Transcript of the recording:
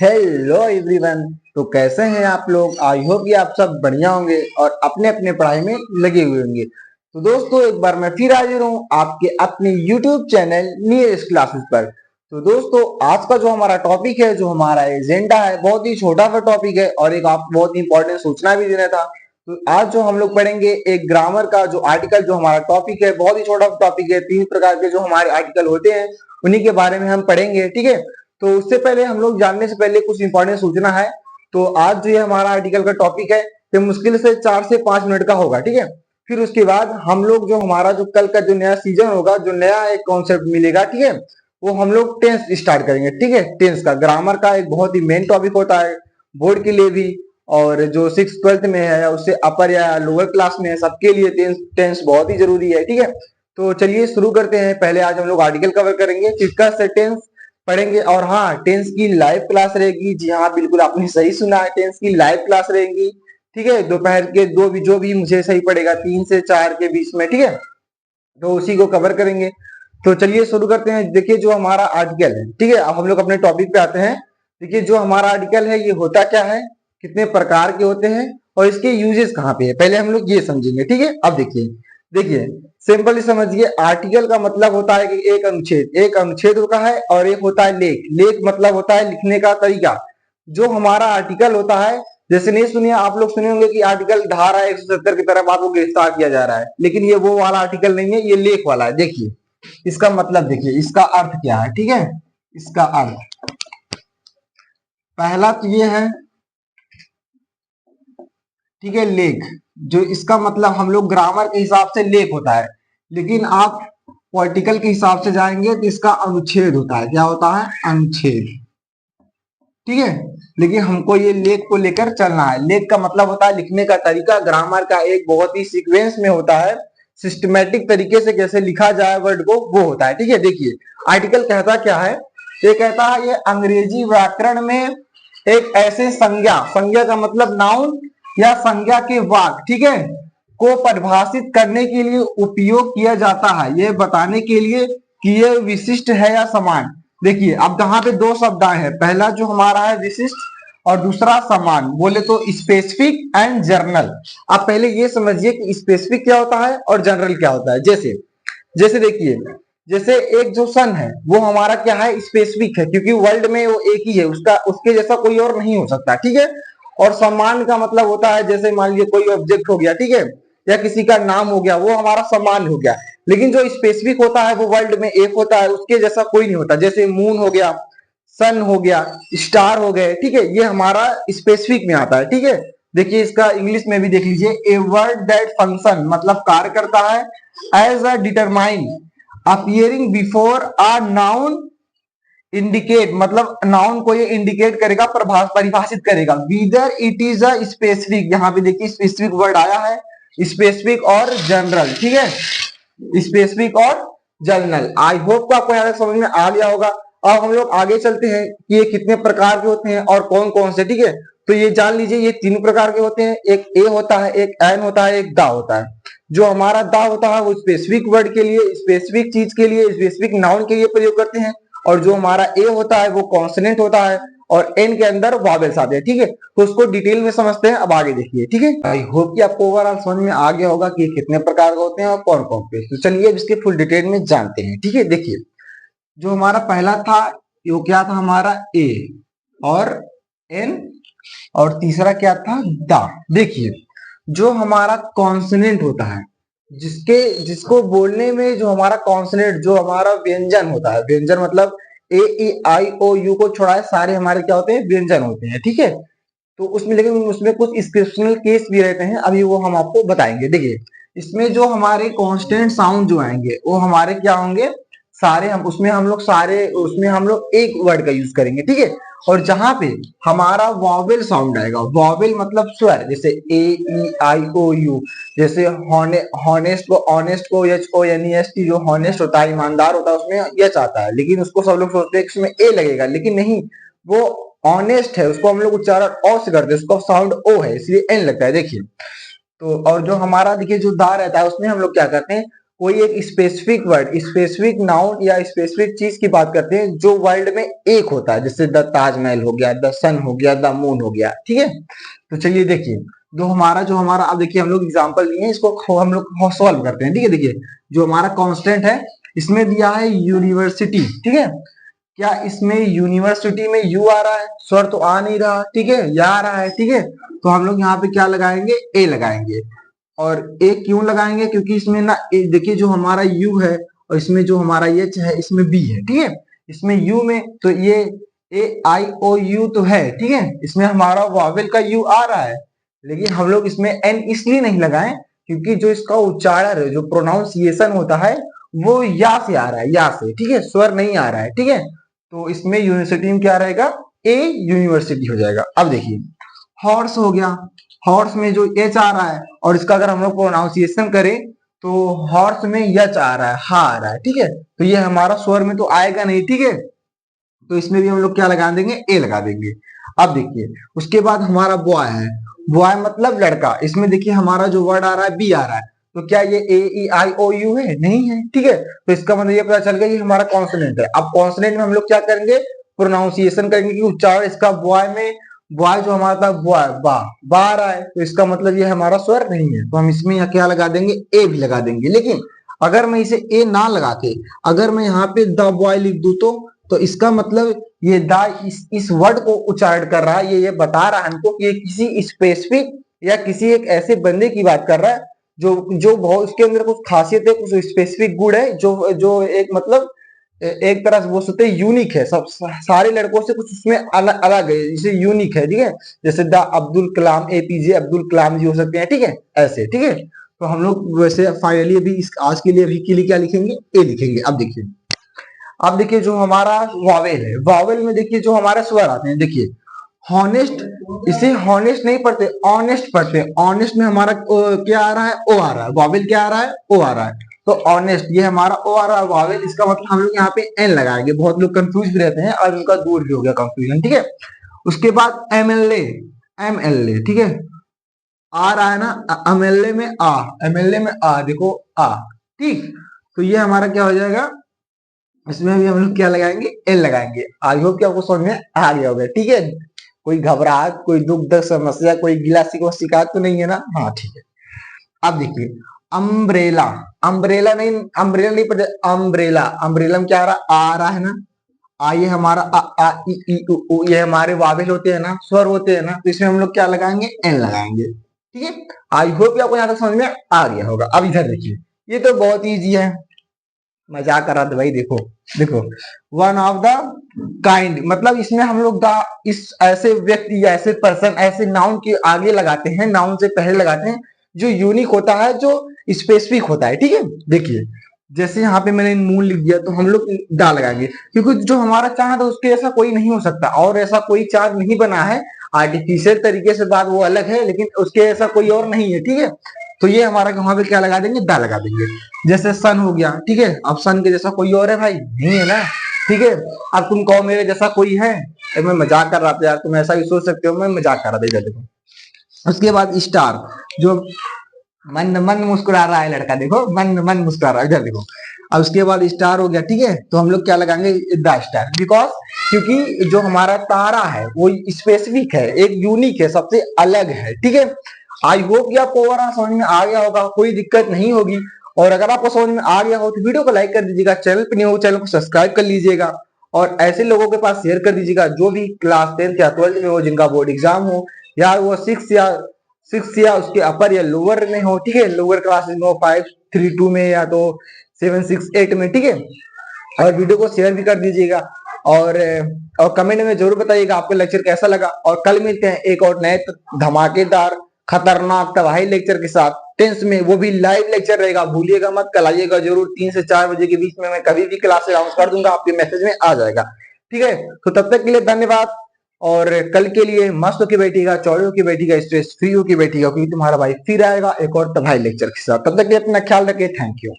Hello everyone. तो कैसे हैं आप लोग? आई होप कि आप सब बढ़िया होंगे और अपने अपने पढ़ाई में लगे हुए होंगे। तो दोस्तों एक बार मैं फिर हाजिर हूँ आपके अपने यूट्यूब चैनल नीरज क्लासेस पर। तो दोस्तों आज का जो हमारा टॉपिक है, जो हमारा एजेंडा है, बहुत ही छोटा सा टॉपिक है और एक आपको बहुत ही इंपॉर्टेंट सूचना भी देना था। तो आज जो हम लोग पढ़ेंगे एक ग्रामर का जो आर्टिकल, जो हमारा टॉपिक है बहुत ही छोटा टॉपिक है। 3 प्रकार के जो हमारे आर्टिकल होते हैं उन्हीं के बारे में हम पढ़ेंगे, ठीक है। तो उससे पहले हम लोग जानने से पहले कुछ इंपॉर्टेंट सूचना है। तो आज जो ये हमारा आर्टिकल का टॉपिक है ये मुश्किल से 4 से 5 मिनट का होगा, ठीक है। फिर उसके बाद हम लोग जो हमारा जो कल का जो नया सीजन होगा, जो नया एक कॉन्सेप्ट मिलेगा, ठीक है, वो हम लोग टेंस स्टार्ट करेंगे, ठीक है। टेंस का, ग्रामर का एक बहुत ही मेन टॉपिक होता है बोर्ड के लिए भी, और जो 6th-12th में है या उससे अपर या लोअर क्लास में है सबके लिए टेंस बहुत ही जरूरी है, ठीक है। तो चलिए शुरू करते हैं। पहले आज हम लोग आर्टिकल कवर करेंगे, फिर से टेंस पढ़ेंगे। और हाँ, टेंस की लाइव क्लास रहेगी। जी हाँ, बिल्कुल आपने सही सुना है, टेंस की लाइव क्लास रहेगी, ठीक है। दोपहर के जो भी मुझे सही पड़ेगा 3 से 4 के बीच में, ठीक है। तो उसी को कवर करेंगे। तो चलिए शुरू करते हैं। देखिए जो हमारा आर्टिकल है, ठीक है, अब हम लोग अपने टॉपिक पे आते हैं। देखिए जो हमारा आर्टिकल है ये होता क्या है, कितने प्रकार के होते हैं और इसके यूजेस कहाँ पे है, पहले हम लोग ये समझेंगे, ठीक है। अब देखिए देखिए सिंपली समझिए, आर्टिकल का मतलब होता है कि एक अनुच्छेद होता है और एक होता है लेख। लेख मतलब होता है लिखने का तरीका। जो हमारा आर्टिकल होता है, जैसे नहीं सुनिए, आप लोग सुने होंगे कि आर्टिकल धारा 170 की तरफ आपको गिरफ्तार किया जा रहा है, लेकिन ये वो वाला आर्टिकल नहीं है, ये लेख वाला है। देखिए इसका मतलब, देखिए इसका अर्थ क्या है, ठीक है। इसका अर्थ पहला तो ये है, ठीक है, लेख। जो इसका मतलब हम लोग ग्रामर के हिसाब से लेख होता है, लेकिन आप पॉलिटिकल के हिसाब से जाएंगे तो इसका अनुच्छेद होता है। क्या होता है? अनुच्छेद, ठीक है। लेकिन हमको ये लेख को लेकर चलना है। लेख का मतलब होता है लिखने का तरीका। ग्रामर का एक बहुत ही सीक्वेंस में होता है, सिस्टमेटिक तरीके से कैसे लिखा जाए वर्ड को, वो होता है, ठीक है। देखिए आर्टिकल कहता क्या है, ये कहता है ये अंग्रेजी व्याकरण में एक ऐसे संज्ञा, संज्ञा का मतलब नाउन या संज्ञा के वाक, ठीक है, को परिभाषित करने के लिए उपयोग किया जाता है, ये बताने के लिए कि ये विशिष्ट है या समान। देखिए अब यहाँ पे 2 शब्द आए हैं, पहला जो हमारा है विशिष्ट और दूसरा समान। बोले तो स्पेसिफिक एंड जनरल। आप पहले ये समझिए कि स्पेसिफिक क्या होता है और जनरल क्या होता है। जैसे जैसे देखिए, जैसे एक जो सन है वो हमारा क्या है, स्पेसिफिक है, क्योंकि वर्ल्ड में वो एक ही है, उसका उसके जैसा कोई और नहीं हो सकता, ठीक है। और सम्मान का मतलब होता है, जैसे मान लीजिए कोई ऑब्जेक्ट हो गया, ठीक है, या किसी का नाम हो गया, वो हमारा सम्मान हो गया। लेकिन जो स्पेसिफिक होता है वो वर्ल्ड में एक होता है, उसके जैसा कोई नहीं होता। जैसे मून हो गया, सन हो गया, स्टार हो गए, ठीक है, ये हमारा स्पेसिफिक में आता है, ठीक है। देखिए इसका इंग्लिश में भी देख लीजिए, ए वर्ड दैट फंक्शन मतलब कार्य करता है as a determine appearing before a noun indicate, मतलब नाउन को ये इंडिकेट करेगा, परिभाषित करेगा, whether it is a specific. यहाँ पे देखिए स्पेसिफिक वर्ड आया है, स्पेसिफिक और जनरल, ठीक है, स्पेसिफिक और जनरल। आई होप को आपको यहाँ तक समझ में आ गया होगा। अब हम लोग आगे चलते हैं कि ये कितने प्रकार के होते हैं और कौन कौन से, ठीक है। तो ये जान लीजिए ये 3 प्रकार के होते हैं, एक ए होता है, एक एन होता है, एक दा होता है। जो हमारा दा होता है वो स्पेसिफिक वर्ड के लिए, स्पेसिफिक चीज के लिए, स्पेसिफिक नाउन के लिए प्रयोग करते हैं। और जो हमारा ए होता है वो कॉन्सोनेंट होता है और एन के अंदर वॉवेल्स आते हैं, ठीक है। तो उसको डिटेल में समझते हैं। अब आगे देखिए, ठीक है। आई होप कि आपको ओवरऑल समझ में आ गया होगा कि कितने प्रकार के होते हैं और कौन कौन से। तो चलिए अब इसके फुल डिटेल में जानते हैं, ठीक है। देखिए जो हमारा पहला था वो क्या था, हमारा ए और एन, और तीसरा क्या था, दा। देखिए जो हमारा कॉन्सोनेंट होता है, जिसको बोलने में जो हमारा कॉन्सोनेंट, जो हमारा व्यंजन होता है, व्यंजन मतलब ए ई आई ओ यू को छोड़ा है सारे हमारे क्या होते हैं, व्यंजन होते हैं, ठीक है। तो उसमें, लेकिन उसमें कुछ एक्सेप्शनल केस भी रहते हैं, अभी वो हम आपको बताएंगे। देखिए इसमें जो हमारे कांस्टेंट साउंड जो आएंगे वो हमारे क्या होंगे, सारे हम उसमें हम लोग एक वर्ड का यूज करेंगे, ठीक है। और जहां पे हमारा वॉवेल साउंड आएगा, वॉवेल मतलब स्वर, जैसे A E I O U, जैसे हॉनेस्ट को H O N E S T, जो हॉनेस्ट होता है, ईमानदार होता है, उसमें एच आता है, लेकिन उसको सब लोग सोचते हैं इसमें ए लगेगा, लेकिन नहीं, वो ऑनेस्ट है, उसको हम लोग उच्चारण ओ से करते हैं, उसका साउंड ओ है, इसलिए एन लगता है। देखिए तो और जो हमारा देखिए जो दा रहता है उसमें हम लोग क्या करते हैं, कोई एक स्पेसिफिक वर्ड, स्पेसिफिक नाउन या स्पेसिफिक चीज की बात करते हैं जो वर्ल्ड में एक होता है, जैसे द ताजमहल हो गया, द सन हो गया, द मून हो गया, ठीक है। तो चलिए देखिए, जो हमारा अब देखिए हम लोग एग्जांपल लिए हैं, इसको हम लोग सॉल्व करते हैं, ठीक है। देखिए जो हमारा कांस्टेंट है, इसमें दिया है यूनिवर्सिटी, ठीक है। क्या इसमें यूनिवर्सिटी में यू आ रहा है? स्वर तो आ नहीं रहा, ठीक है, या आ रहा है, ठीक है। तो हम लोग यहाँ पे क्या लगाएंगे? ए लगाएंगे। और ए क्यों लगाएंगे? क्योंकि इसमें ना देखिए जो हमारा यू है और इसमें जो हमारा एच है, इसमें बी है, ठीक है। इसमें यू में तो ये ए आई ओ यू तो है, ठीक है, इसमें हमारा वावेल का यू आ रहा है, लेकिन हम लोग इसमें एन इसलिए नहीं लगाए क्योंकि जो इसका उच्चारण है, जो प्रोनाउंसिएशन होता है, वो या से आ रहा है, या से, ठीक है, स्वर नहीं आ रहा है, ठीक है। तो इसमें यूनिवर्सिटी में क्या रहेगा? ए यूनिवर्सिटी हो जाएगा। अब देखिए हॉर्स हो गया, हॉर्स में जो एच आ रहा है और इसका अगर हम लोग प्रोनाउंसिएशन करें तो हॉर्स में यच आ रहा है, हा आ रहा है, ठीक है। तो ये हमारा स्वर में तो आएगा नहीं, ठीक है। तो इसमें भी हम लोग क्या लगा देंगे? ए लगा देंगे। अब देखिए उसके बाद हमारा बॉय है, बॉय मतलब लड़का, इसमें देखिए हमारा जो वर्ड आ रहा है बी आ रहा है, तो क्या ये ए ई आई ओ यू है? नहीं है, ठीक है। तो इसका मतलब ये पता चल गया ये हमारा कॉन्सोनेंट है। अब कॉन्सोनेंट में हम लोग क्या करेंगे? प्रोनाउंसिएशन करेंगे कि उच्चारण इसका बॉय में, बॉय जो हमारा था बॉय, बा बा आ रहा है, तो इसका मतलब ये हमारा स्वर नहीं है, तो हम इसमें यहाँ क्या लगा देंगे? ए भी लगा देंगे। लेकिन अगर मैं इसे ए ना लगा के अगर मैं यहाँ पे द बॉय लिख दूं तो इसका मतलब ये द इस वर्ड को उच्चारण कर रहा है, ये बता रहा है हमको कि ये किसी स्पेसिफिक या किसी एक ऐसे बंदे की बात कर रहा है जो जो बहुत उसके अंदर कुछ खासियत है, कुछ स्पेसिफिक गुण है, जो जो एक मतलब एक तरह से वो सोचते यूनिक है, सब सारे लड़कों से कुछ उसमें अलग अलग है, जैसे यूनिक है, ठीक है। जैसे द अब्दुल कलाम, एपीजे अब्दुल कलाम जी हो सकते हैं, ठीक है, ऐसे, ठीक है। तो हम लोग वैसे फाइनली अभी इस आज के लिए अभी के लिए क्या लिखेंगे? ए लिखेंगे। अब देखिए जो हमारा वावेल है, वावेल में देखिए जो हमारे स्वर आते हैं, देखिए हॉनेस्ट, इसे हॉनेस्ट नहीं पढ़ते, ऑनेस्ट पढ़ते हैं। ऑनेस्ट में हमारा क्या आ रहा है? ओ आ रहा है। वावेल क्या आ रहा है? ओ आ रहा है। तो ऑनेस्ट ये हमारा ओ आ रहा है वावेल, इसका मतलब हम लोग यहाँ पे एन लगाएंगे। बहुत लोग कंफ्यूज भी रहते हैं और उनका दूर भी हो गया कंफ्यूजन, ठीक है। उसके बाद एमएलए, एमएलए, ठीक है, आ रहा है ना, एमएलए में आ, एमएलए में आ, देखो आ, ठीक। तो ये हमारा क्या हो जाएगा? इसमें भी हम लोग क्या लगाएंगे? एल लगाएंगे। आई होप कि आपको समझ में आ गया होगा, ठीक है। कोई घबराहट, कोई दुख दर्द समस्या, कोई गिला शिकवा शिकायत तो नहीं है ना? हाँ ठीक है। अब देखिए अम्ब्रेला, अम्ब्रेला नहीं पढ़ते, अम्ब्रेला, अम्ब्रेला में क्या आ रहा है ना, आ, ये हमारा आ, आ इ, ई, उ, उ, ये हमारे वावेल होते हैं ना, स्वर होते हैं ना, तो इसमें हम लोग क्या लगाएंगे? एन लगाएंगे, ठीक है। आई होप आपको यहाँ तक समझ में आ गया होगा। अब इधर देखिए, ये तो बहुत ईजी है, मजाक कर रहा था भाई। देखो देखो, वन ऑफ द काइंड, मतलब इसमें हम लोग द इस ऐसे व्यक्ति या ऐसे पर्सन, ऐसे नाउन के आगे लगाते हैं, नाउन से पहले लगाते हैं, जो यूनिक होता है, जो स्पेसिफिक होता है, ठीक है। देखिए जैसे यहाँ पे मैंने मून लिख दिया तो हम लोग दा लगाएंगे, क्योंकि जो हमारा चांद है उसके ऐसा कोई नहीं हो सकता, और ऐसा कोई चांद नहीं बना है। आर्टिफिशियल तरीके से बात वो अलग है, लेकिन उसके ऐसा कोई और नहीं है, ठीक है। तो ये हमारा वहां पे क्या लगा देंगे? दा लगा देंगे। जैसे सन हो गया, ठीक है, अब सन के जैसा कोई और है भाई? नहीं है ना, ठीक है। अब तुम कहो मेरे जैसा कोई है? मैं मजाक कर रहा था यार, तुम ऐसा भी सोच सकते हो, मैं मजाक कर रहा था। इधर देखो, उसके बाद स्टार, जो मन मन मुस्कुरा रहा है लड़का, देखो मन मन मुस्कुरा रहा है, इधर देखो। अब उसके बाद स्टार हो गया, ठीक है। तो हम लोग क्या लगाएंगे? द स्टार, बिकॉज क्योंकि जो हमारा तारा है वो स्पेसिफिक है, एक यूनिक है, सबसे अलग है, ठीक है। आई होप कि आपको ओवरऑल समझ में आ गया होगा, कोई दिक्कत नहीं होगी। और अगर आपको समझ में आ गया हो तो वीडियो को लाइक कर दीजिएगा, चैनल पर नहीं हो चैनल को सब्सक्राइब कर लीजिएगा, और ऐसे लोगों के पास शेयर कर दीजिएगा जो भी क्लास 10th या 12th में हो, जिनका बोर्ड एग्जाम हो, या वो 6 या उसके अपर या लोअर में हो, ठीक है, लोअर क्लासेस में हो, 532 में या तो 768 में, ठीक है। और वीडियो को शेयर भी कर दीजिएगा, और कमेंट में जरूर बताइएगा आपको लेक्चर कैसा लगा। और कल मिलते हैं एक और नए धमाकेदार खतरनाक तबाही लेक्चर के साथ, 10th में, वो भी लाइव लेक्चर रहेगा, भूलिएगा मत, कल आइएगा जरूर। 3 से 4 बजे के बीच में मैं कभी भी क्लास अनाउंस कर दूंगा, आपके मैसेज में आ जाएगा, ठीक है। तो तब तक के लिए धन्यवाद, और कल के लिए मस्त होके बैठिएगा, चौड़े होके बैठिएगा, स्ट्रेस फ्री होके बैठिएगा, क्योंकि तुम्हारा भाई फिर आएगा एक और तबाही लेक्चर के साथ। तब तक के लिए अपना ख्याल रखिए, थैंक यू।